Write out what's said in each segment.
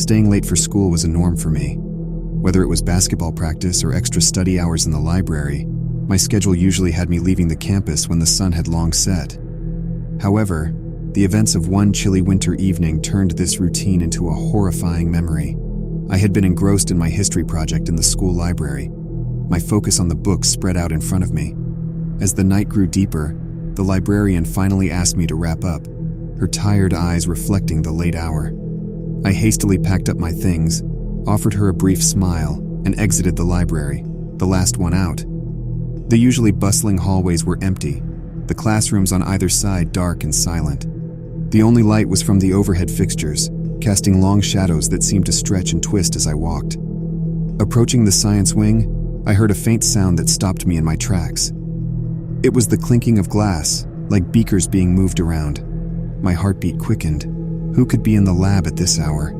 Staying late for school was a norm for me. Whether it was basketball practice or extra study hours in the library, my schedule usually had me leaving the campus when the sun had long set. However, the events of one chilly winter evening turned this routine into a horrifying memory. I had been engrossed in my history project in the school library, my focus on the books spread out in front of me. As the night grew deeper, the librarian finally asked me to wrap up, her tired eyes reflecting the late hour. I hastily packed up my things, offered her a brief smile, and exited the library, the last one out. The usually bustling hallways were empty, the classrooms on either side dark and silent. The only light was from the overhead fixtures, casting long shadows that seemed to stretch and twist as I walked. Approaching the science wing, I heard a faint sound that stopped me in my tracks. It was the clinking of glass, like beakers being moved around. My heartbeat quickened. Who could be in the lab at this hour?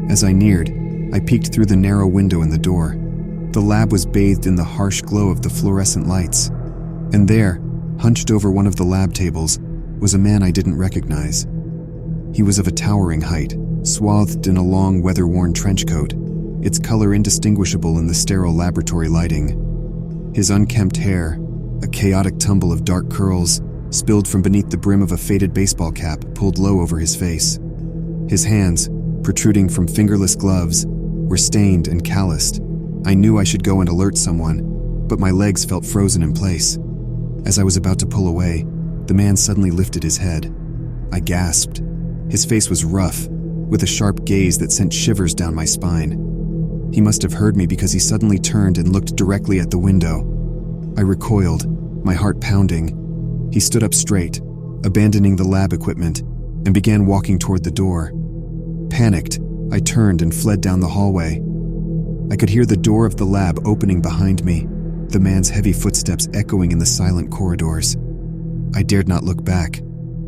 As I neared, I peeked through the narrow window in the door. The lab was bathed in the harsh glow of the fluorescent lights. And there, hunched over one of the lab tables, was a man I didn't recognize. He was of a towering height, swathed in a long, weather-worn trench coat, its color indistinguishable in the sterile laboratory lighting. His unkempt hair, a chaotic tumble of dark curls, spilled from beneath the brim of a faded baseball cap pulled low over his face. His hands, protruding from fingerless gloves, were stained and calloused. I knew I should go and alert someone, but my legs felt frozen in place. As I was about to pull away, the man suddenly lifted his head. I gasped. His face was rough, with a sharp gaze that sent shivers down my spine. He must have heard me because he suddenly turned and looked directly at the window. I recoiled, my heart pounding. He stood up straight, abandoning the lab equipment, and began walking toward the door. Panicked, I turned and fled down the hallway. I could hear the door of the lab opening behind me, the man's heavy footsteps echoing in the silent corridors. I dared not look back.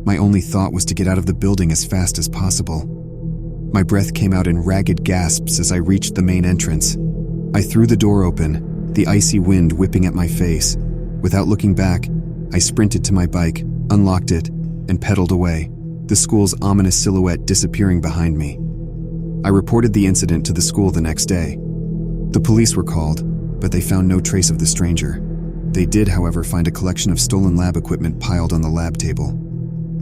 My only thought was to get out of the building as fast as possible. My breath came out in ragged gasps as I reached the main entrance. I threw the door open, the icy wind whipping at my face. Without looking back, I sprinted to my bike, unlocked it, and pedaled away, the school's ominous silhouette disappearing behind me. I reported the incident to the school the next day. The police were called, but they found no trace of the stranger. They did, however, find a collection of stolen lab equipment piled on the lab table.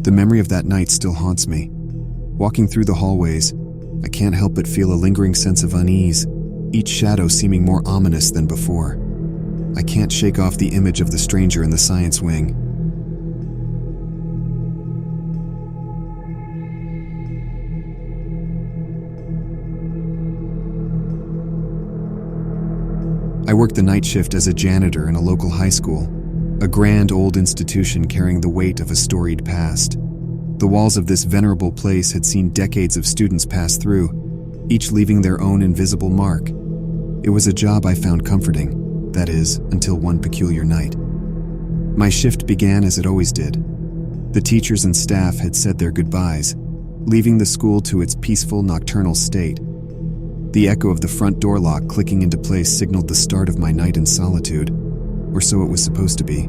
The memory of that night still haunts me. Walking through the hallways, I can't help but feel a lingering sense of unease, each shadow seeming more ominous than before. I can't shake off the image of the stranger in the science wing. I worked the night shift as a janitor in a local high school, a grand old institution carrying the weight of a storied past. The walls of this venerable place had seen decades of students pass through, each leaving their own invisible mark. It was a job I found comforting. That is, until one peculiar night. My shift began as it always did. The teachers and staff had said their goodbyes, leaving the school to its peaceful nocturnal state. The echo of the front door lock clicking into place signaled the start of my night in solitude, or so it was supposed to be.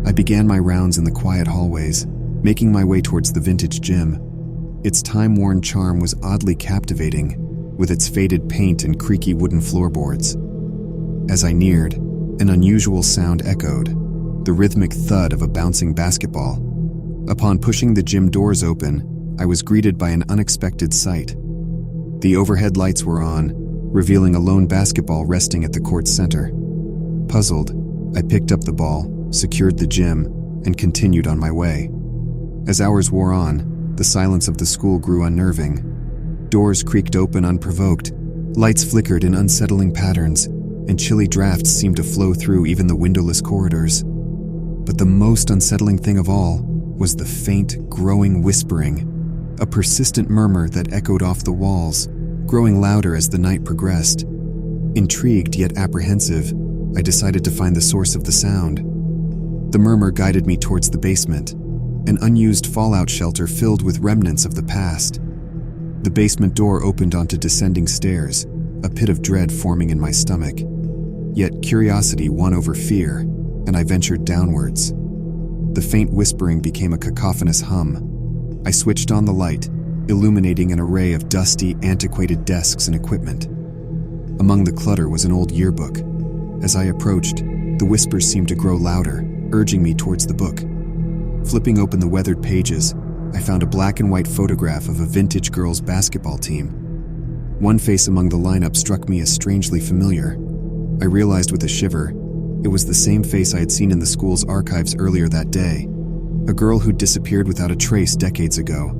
I began my rounds in the quiet hallways, making my way towards the vintage gym. Its time-worn charm was oddly captivating, with its faded paint and creaky wooden floorboards. As I neared, an unusual sound echoed, the rhythmic thud of a bouncing basketball. Upon pushing the gym doors open, I was greeted by an unexpected sight. The overhead lights were on, revealing a lone basketball resting at the court's center. Puzzled, I picked up the ball, secured the gym, and continued on my way. As hours wore on, the silence of the school grew unnerving. Doors creaked open unprovoked, lights flickered in unsettling patterns, and chilly drafts seemed to flow through even the windowless corridors. But the most unsettling thing of all was the faint, growing whispering, a persistent murmur that echoed off the walls, growing louder as the night progressed. Intrigued yet apprehensive, I decided to find the source of the sound. The murmur guided me towards the basement, an unused fallout shelter filled with remnants of the past. The basement door opened onto descending stairs, a pit of dread forming in my stomach. Yet curiosity won over fear, and I ventured downwards. The faint whispering became a cacophonous hum. I switched on the light, illuminating an array of dusty, antiquated desks and equipment. Among the clutter was an old yearbook. As I approached, the whispers seemed to grow louder, urging me towards the book. Flipping open the weathered pages, I found a black and white photograph of a vintage girls' basketball team. One face among the lineup struck me as strangely familiar. I realized with a shiver, it was the same face I had seen in the school's archives earlier that day, a girl who'd disappeared without a trace decades ago.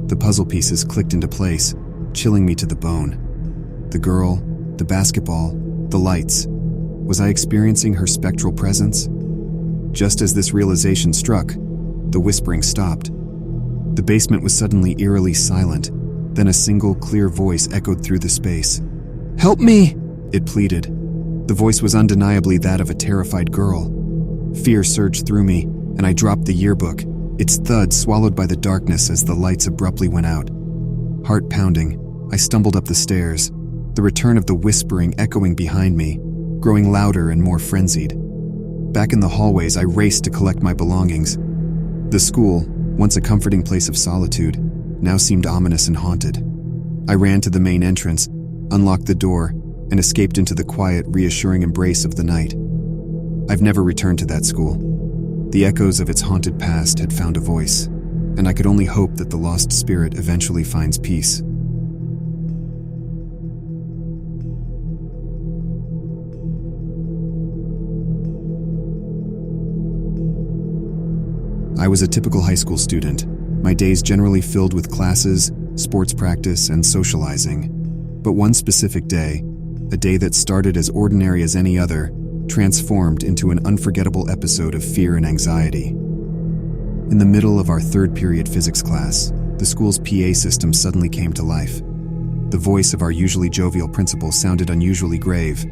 The puzzle pieces clicked into place, chilling me to the bone. The girl, the basketball, the lights. Was I experiencing her spectral presence? Just as this realization struck, the whispering stopped. The basement was suddenly eerily silent. Then a single, clear voice echoed through the space. "Help me!" it pleaded. The voice was undeniably that of a terrified girl. Fear surged through me, and I dropped the yearbook, its thud swallowed by the darkness as the lights abruptly went out. Heart pounding, I stumbled up the stairs, the return of the whispering echoing behind me, growing louder and more frenzied. Back in the hallways, I raced to collect my belongings. The school, once a comforting place of solitude, now seemed ominous and haunted. I ran to the main entrance, unlocked the door, and escaped into the quiet, reassuring embrace of the night. I've never returned to that school. The echoes of its haunted past had found a voice, and I could only hope that the lost spirit eventually finds peace. I was a typical high school student, my days generally filled with classes, sports practice, and socializing. But one specific day, a day that started as ordinary as any other, transformed into an unforgettable episode of fear and anxiety. In the middle of our third period physics class, the school's PA system suddenly came to life. The voice of our usually jovial principal sounded unusually grave.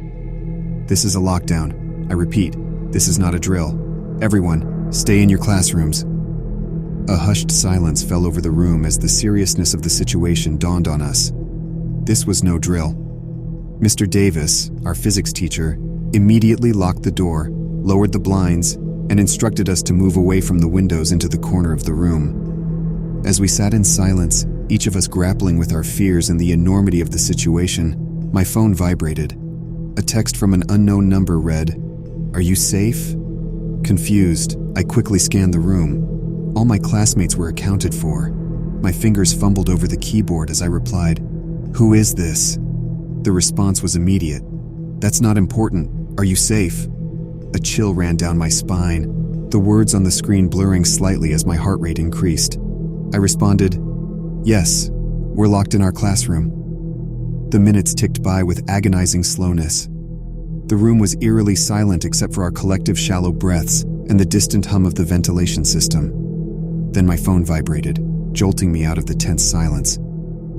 "This is a lockdown. I repeat, this is not a drill. Everyone, stay in your classrooms." A hushed silence fell over the room as the seriousness of the situation dawned on us. This was no drill. Mr. Davis, our physics teacher, immediately locked the door, lowered the blinds, and instructed us to move away from the windows into the corner of the room. As we sat in silence, each of us grappling with our fears and the enormity of the situation, my phone vibrated. A text from an unknown number read, "Are you safe?" Confused, I quickly scanned the room. All my classmates were accounted for. My fingers fumbled over the keyboard as I replied, "Who is this?" The response was immediate. "That's not important. Are you safe?" A chill ran down my spine, the words on the screen blurring slightly as my heart rate increased. I responded, "Yes, we're locked in our classroom." The minutes ticked by with agonizing slowness. The room was eerily silent except for our collective shallow breaths and the distant hum of the ventilation system. Then my phone vibrated, jolting me out of the tense silence.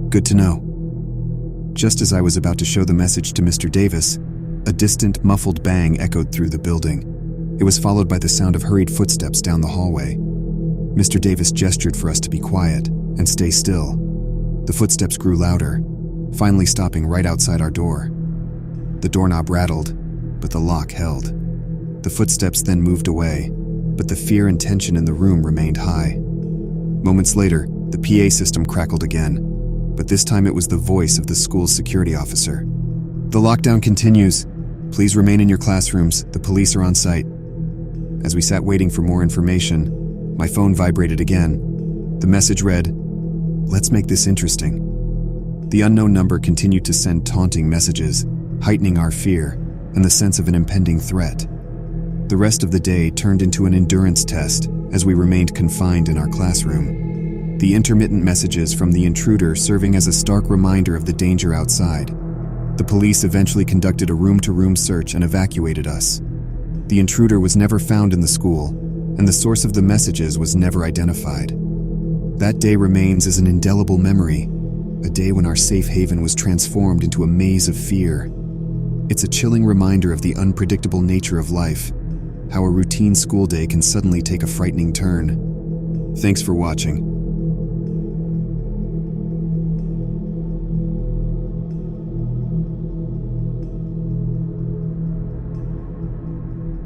"Good to know." Just as I was about to show the message to Mr. Davis, a distant, muffled bang echoed through the building. It was followed by the sound of hurried footsteps down the hallway. Mr. Davis gestured for us to be quiet and stay still. The footsteps grew louder, finally stopping right outside our door. The doorknob rattled, but the lock held. The footsteps then moved away, but the fear and tension in the room remained high. Moments later, the PA system crackled again, but this time it was the voice of the school's security officer. "The lockdown continues. Please remain in your classrooms. The police are on site." As we sat waiting for more information, my phone vibrated again. The message read, "Let's make this interesting." The unknown number continued to send taunting messages, heightening our fear and the sense of an impending threat. The rest of the day turned into an endurance test as we remained confined in our classroom. The intermittent messages from the intruder serving as a stark reminder of the danger outside. The police eventually conducted a room-to-room search and evacuated us. The intruder was never found in the school, and the source of the messages was never identified. That day remains as an indelible memory, a day when our safe haven was transformed into a maze of fear. It's a chilling reminder of the unpredictable nature of life, how a routine school day can suddenly take a frightening turn. Thanks for watching.